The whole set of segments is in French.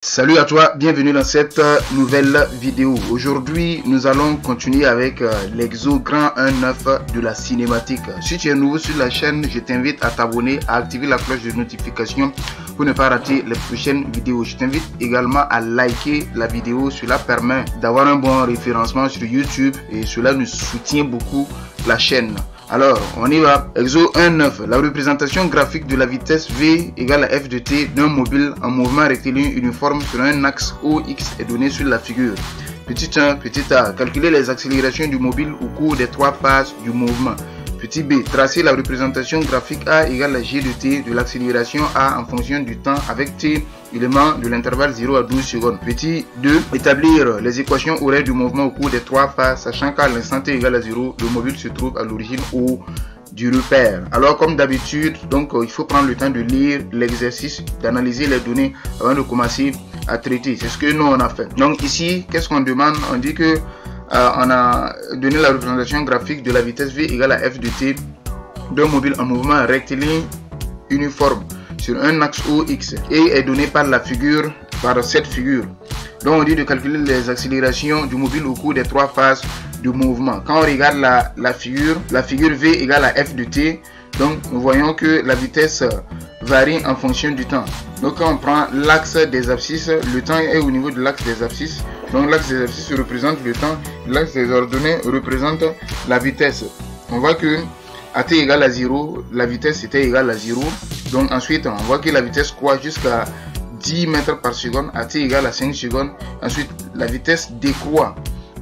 Salut à toi, bienvenue dans cette nouvelle vidéo. Aujourd'hui, nous allons continuer avec l'exo grand 1.9 de la cinématique. Si tu es nouveau sur la chaîne, je t'invite à t'abonner, à activer la cloche de notification pour ne pas rater les prochaines vidéos. Je t'invite également à liker la vidéo, cela permet d'avoir un bon référencement sur YouTube et cela nous soutient beaucoup la chaîne. Alors, on y va. Exo 1.9. La représentation graphique de la vitesse V égale à F de T d'un mobile en mouvement rectiligne uniforme sur un axe OX est donnée sur la figure. Petit 1, petit a. Calculer les accélérations du mobile au cours des 3 phases du mouvement. Petit b. Tracer la représentation graphique A égale à G de T de l'accélération A en fonction du temps avec T éléments de l'intervalle 0 à 12 secondes. Petit 2. Établir les équations horaires du mouvement au cours des 3 phases, sachant qu'à l'instant T égale à 0, le mobile se trouve à l'origine O du repère. Alors comme d'habitude, donc il faut prendre le temps de lire l'exercice, d'analyser les données avant de commencer à traiter. C'est ce que nous on a fait. Donc ici, qu'est-ce qu'on demande? On dit que on a donné la représentation graphique de la vitesse V égale à F de T d'un mobile en mouvement rectiligne uniforme sur un axe OX et est donné par la figure, par cette figure. Donc on dit de calculer les accélérations du mobile au cours des 3 phases du mouvement. Quand on regarde la figure V égale à F de T, donc nous voyons que la vitesse varie en fonction du temps. Donc quand on prend l'axe des abscisses, le temps est au niveau de l'axe des abscisses. Donc l'axe des abscisses représente le temps, l'axe des ordonnées représente la vitesse. On voit que à t égale à 0, la vitesse était égale à 0. Donc ensuite on voit que la vitesse croît jusqu'à 10 mètres par seconde à t égale à 5 secondes. Ensuite la vitesse décroît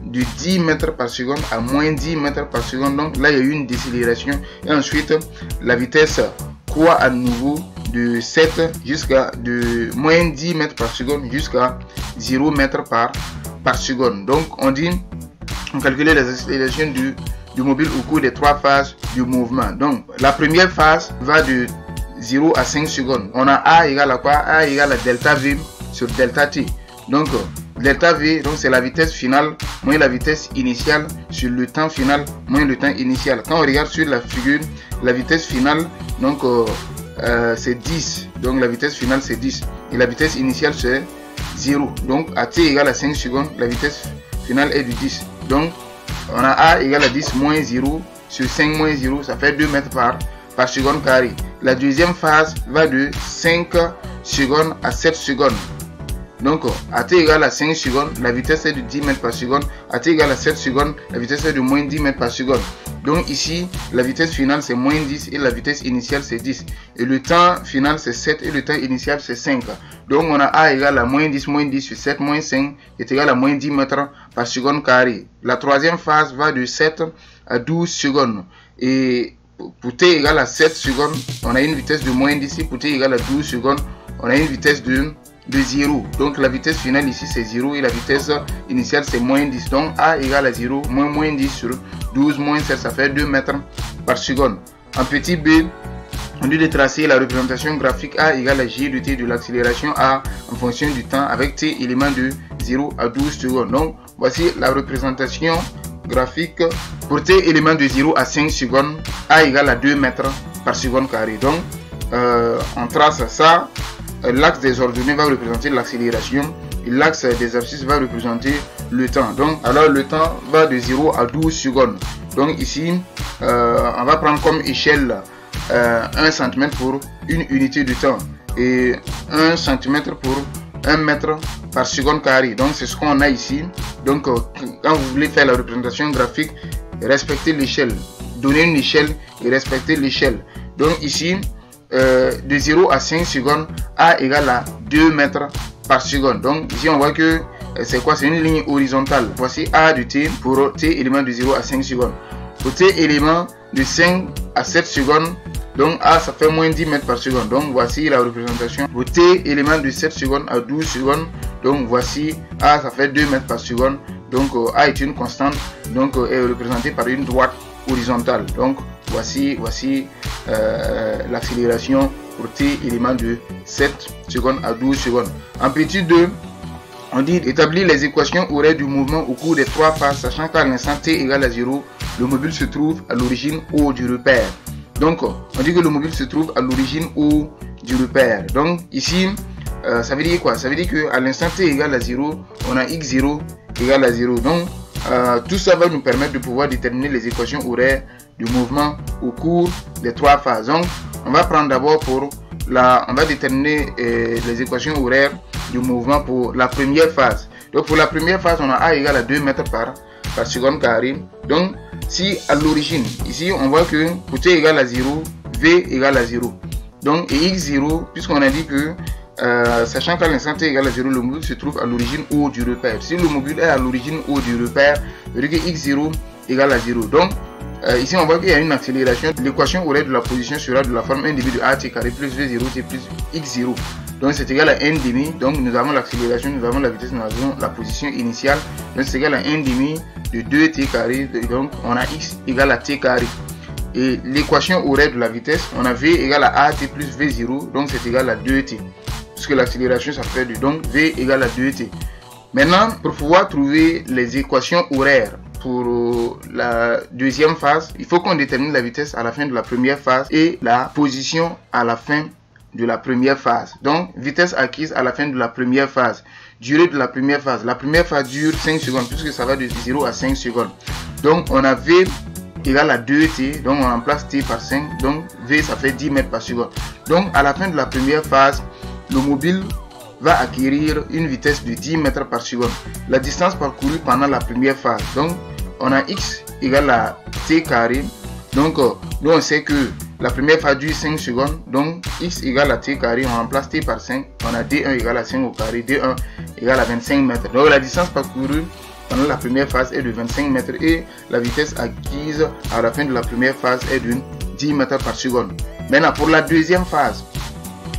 de 10 mètres par seconde à moins 10 mètres par seconde. Donc là il y a eu une décélération. Et ensuite la vitesse croît à nouveau de 7 jusqu'à de moins 10 mètres par seconde jusqu'à 0 mètres par seconde. Donc on dit, on calcule les accélérations du mobile au cours des 3 phases du mouvement. Donc la première phase va de 0 à 5 secondes. On a A égale à quoi? A égale à delta V sur delta T. Donc delta V, donc c'est la vitesse finale moins la vitesse initiale sur le temps final moins le temps initial. Quand on regarde sur la figure, la vitesse finale donc c'est 10. Donc la vitesse finale c'est 10 et la vitesse initiale c'est 0. Donc à t égale à 5 secondes, la vitesse finale est de 10. Donc on a A égale à 10 moins 0 sur 5 moins 0, ça fait 2 mètres par seconde carré. La deuxième phase va de 5 secondes à 7 secondes. Donc à t égale à 5 secondes, la vitesse est de 10 mètres par seconde. À t égale à 7 secondes, la vitesse est de moins 10 mètres par seconde. Donc ici, la vitesse finale c'est moins 10 et la vitesse initiale c'est 10. Et le temps final c'est 7 et le temps initial c'est 5. Donc on a A égale à moins 10 sur 7 moins 5 est égal à moins 10 mètres par seconde carré. La troisième phase va de 7 à 12 secondes. Et pour t égale à 7 secondes, on a une vitesse de moins 10. Et pour t égale à 12 secondes, on a une vitesse de 0. Donc la vitesse finale ici c'est 0 et la vitesse initiale c'est moins 10. Donc A égale à 0 moins 10 sur 12 moins 7, ça fait 2 mètres par seconde. En petit b, on dit de tracer la représentation graphique A égale à G de T de l'accélération A en fonction du temps avec T éléments de 0 à 12 secondes. Donc voici la représentation graphique pour T éléments de 0 à 5 secondes, A égale à 2 mètres par seconde carré. Donc on trace ça. L'axe des ordonnées va représenter l'accélération et l'axe des abscisses va représenter le temps. Donc alors le temps va de 0 à 12 secondes. Donc ici on va prendre comme échelle 1 cm pour une unité de temps et 1 cm pour 1 mètre par seconde carré. Donc c'est ce qu'on a ici. Donc quand vous voulez faire la représentation graphique, respectez l'échelle, donnez une échelle et respectez l'échelle. Donc ici de 0 à 5 secondes, A égale à 2 mètres par seconde. Donc ici on voit que c'est quoi? C'est une ligne horizontale. Voici A de T pour T élément de 0 à 5 secondes. Pour T élément de 5 à 7 secondes, donc A ça fait moins 10 mètres par seconde. Donc voici la représentation. Pour T élément de 7 secondes à 12 secondes, donc voici A ça fait 2 mètres par seconde. Donc A est une constante, donc est représentée par une droite horizontale. Donc voici l'accélération pour T élément de 7 secondes à 12 secondes. En petit 2, on dit établir les équations horaires du mouvement au cours des 3 phases, sachant qu'à l'instant T égale à 0, le mobile se trouve à l'origine O du repère. Donc on dit que le mobile se trouve à l'origine O du repère. Donc ici ça veut dire quoi? Ça veut dire qu'à l'instant t égale à 0, on a x0 égale à 0. Donc, tout ça va nous permettre de pouvoir déterminer les équations horaires du mouvement au cours des 3 phases. Donc, on va prendre d'abord on va déterminer les équations horaires du mouvement pour la première phase. Donc, pour la première phase, on a A égale à 2 mètres par seconde carré. Donc, si à l'origine, ici, on voit que pour t égale à 0, V égale à 0. Donc, et x0, puisqu'on a dit que, sachant qu'à l'instant t égale à 0, le mobile se trouve à l'origine O du repère. Si le mobile est à l'origine O du repère, ça veut dire que x0 égale à 0. Donc, ici, on voit qu'il y a une accélération. L'équation horaire de la position sera de la forme 1 demi de at carré plus v0t plus x0. Donc, c'est égal à 1 demi. Donc, nous avons l'accélération, nous avons la vitesse, nous avons la position initiale. Donc, c'est égal à 1 demi de 2t carré. Donc, on a x égale à t carré. Et l'équation horaire de la vitesse, on a v égale à at plus v0. Donc, c'est égal à 2t. Puisque l'accélération, ça fait 2. Donc, v égale à 2t. Maintenant, pour pouvoir trouver les équations horaires pour la deuxième phase, il faut qu'on détermine la vitesse à la fin de la première phase et la position à la fin de la première phase. Donc, vitesse acquise à la fin de la première phase. Durée de la première phase. La première phase dure 5 secondes puisque ça va de 0 à 5 secondes. Donc, on a V égale à 2t. Donc, on remplace t par 5. Donc, V, ça fait 10 mètres par seconde. Donc, à la fin de la première phase, le mobile va acquérir une vitesse de 10 mètres par seconde. La distance parcourue pendant la première phase. Donc, on a x égale à t carré. Donc, nous, on sait que la première phase dure 5 secondes. Donc, x égale à t carré. On remplace t par 5. On a d1 égale à 5 au carré. d1 égale à 25 mètres. Donc, la distance parcourue pendant la première phase est de 25 mètres. Et la vitesse acquise à la fin de la première phase est de 10 mètres par seconde. Maintenant, pour la deuxième phase.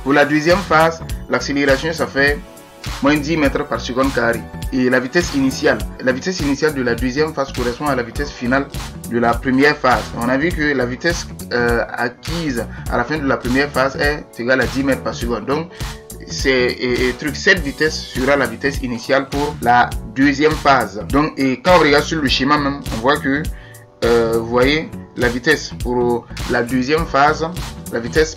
Pour la deuxième phase, l'accélération, ça fait moins 10 mètres par seconde carré. Et la vitesse initiale de la deuxième phase correspond à la vitesse finale de la première phase. On a vu que la vitesse acquise à la fin de la première phase est égale à 10 mètres par seconde. Donc, cette vitesse sera la vitesse initiale pour la deuxième phase. Donc, et quand on regarde sur le schéma même, on voit que, vous voyez, la vitesse pour la deuxième phase, la vitesse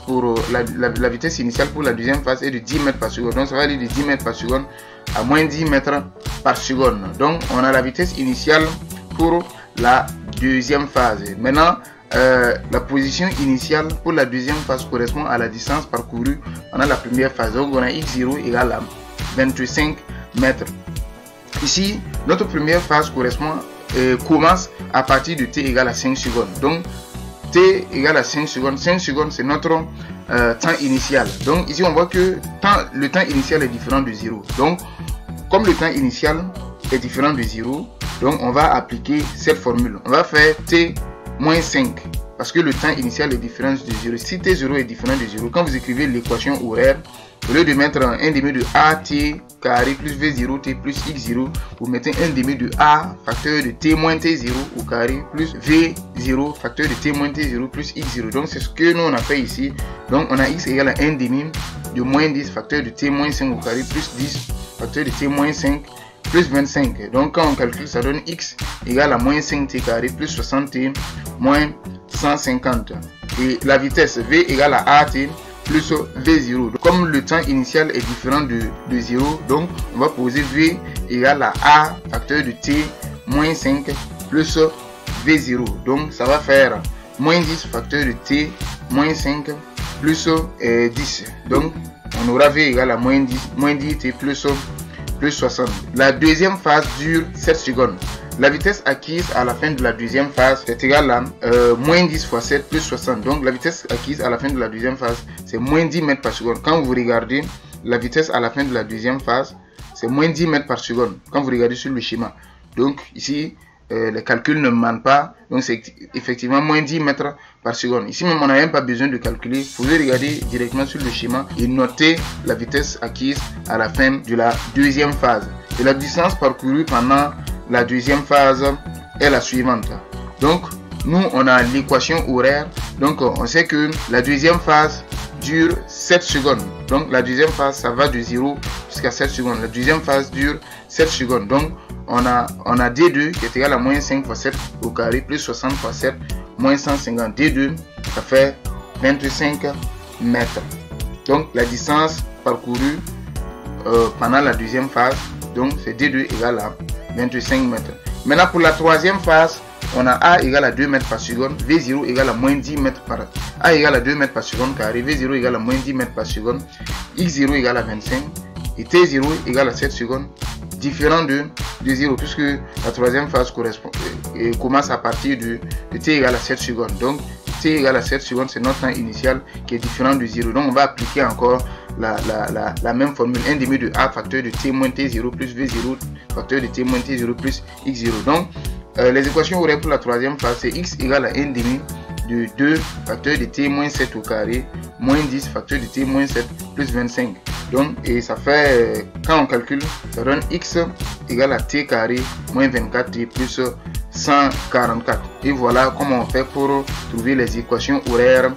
initiale pour la deuxième phase est de 10 mètres par seconde. Donc, ça va aller de 10 mètres par seconde à moins 10 mètres par seconde. Donc, on a la vitesse initiale pour la deuxième phase. Maintenant, la position initiale pour la deuxième phase correspond à la distance parcourue pendant la première phase. Donc, on a x0 égale à 25 mètres. Ici, notre première phase commence à partir de t égale à 5 secondes. Donc, t égale à 5 secondes. 5 secondes, c'est notre temps initial. Donc, ici, on voit que le temps initial est différent de 0. Donc, comme le temps initial est différent de 0, donc on va appliquer cette formule. On va faire t moins 5 parce que le temps initial est différent de 0. Si t0 est différent de 0, quand vous écrivez l'équation horaire, au lieu de mettre 1 demi de at carré plus v0t plus x0, vous mettez 1 demi de a facteur de t moins t0 au carré plus v0 facteur de t moins t0 plus x0. Donc c'est ce que nous on a fait ici. Donc on a x égale à 1 demi de moins 10 facteur de t moins 5 au carré plus 10 facteur de t moins 5 plus 25. Donc quand on calcule, ça donne x égale à moins 5t carré plus 60t moins 150. Et la vitesse v égale à at plus v0. Comme le temps initial est différent de 0, donc on va poser v égale à a facteur de t moins 5 plus v0. Donc ça va faire moins 10 facteur de t moins 5 plus 10. Donc on aura v égale à moins 10t plus 60. La deuxième phase dure 7 secondes. La vitesse acquise à la fin de la deuxième phase est égale à moins 10 fois 7 plus 60. Donc la vitesse acquise à la fin de la deuxième phase, c'est moins 10 mètres par seconde. Quand vous regardez la vitesse à la fin de la deuxième phase, c'est moins 10 mètres par seconde. Quand vous regardez sur le schéma. Donc ici, les calculs ne mentent pas. Donc c'est effectivement moins 10 mètres par seconde. Ici même, on n'a même pas besoin de calculer. Vous pouvez regarder directement sur le schéma et noter la vitesse acquise à la fin de la deuxième phase. Et la distance parcourue pendant la deuxième phase est la suivante. Donc, nous, on a l'équation horaire. Donc, on sait que la deuxième phase dure 7 secondes. Donc, la deuxième phase, ça va de 0 jusqu'à 7 secondes. La deuxième phase dure 7 secondes. Donc, on a D2 qui est égal à moins 5 fois 7 au carré plus 60 fois 7 moins 150. D2, ça fait 25 mètres. Donc, la distance parcourue pendant la deuxième phase. Donc c'est D2 égale à 25 mètres. Maintenant pour la troisième phase, on a A égale à 2 mètres par seconde, V0 égale à moins 10 mètres par A égale à 2 mètres par seconde carré, V0 égale à moins 10 mètres par seconde, X0 égale à 25 et T0 égale à 7 secondes, différent de 0 puisque la troisième phase commence à partir de T égale à 7 secondes. Donc T égale à 7 secondes, c'est notre temps initial qui est différent de 0. Donc on va appliquer encore la même formule, 1 demi de A facteur de T moins T0 plus V0 facteur de T moins T0 plus X0. Donc les équations horaires pour la troisième phase, c'est X égale à 1 demi de 2 facteur de T moins 7 au carré moins 10 facteur de T moins 7 plus 25. Donc, et ça fait, quand on calcule, ça donne X égale à T carré moins 24T plus 144. Et voilà comment on fait pour trouver les équations horaires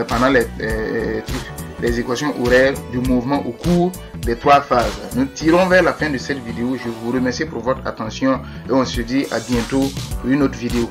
pendant les équations horaires du mouvement au cours des 3 phases. Nous tirons vers la fin de cette vidéo. Je vous remercie pour votre attention et on se dit à bientôt pour une autre vidéo.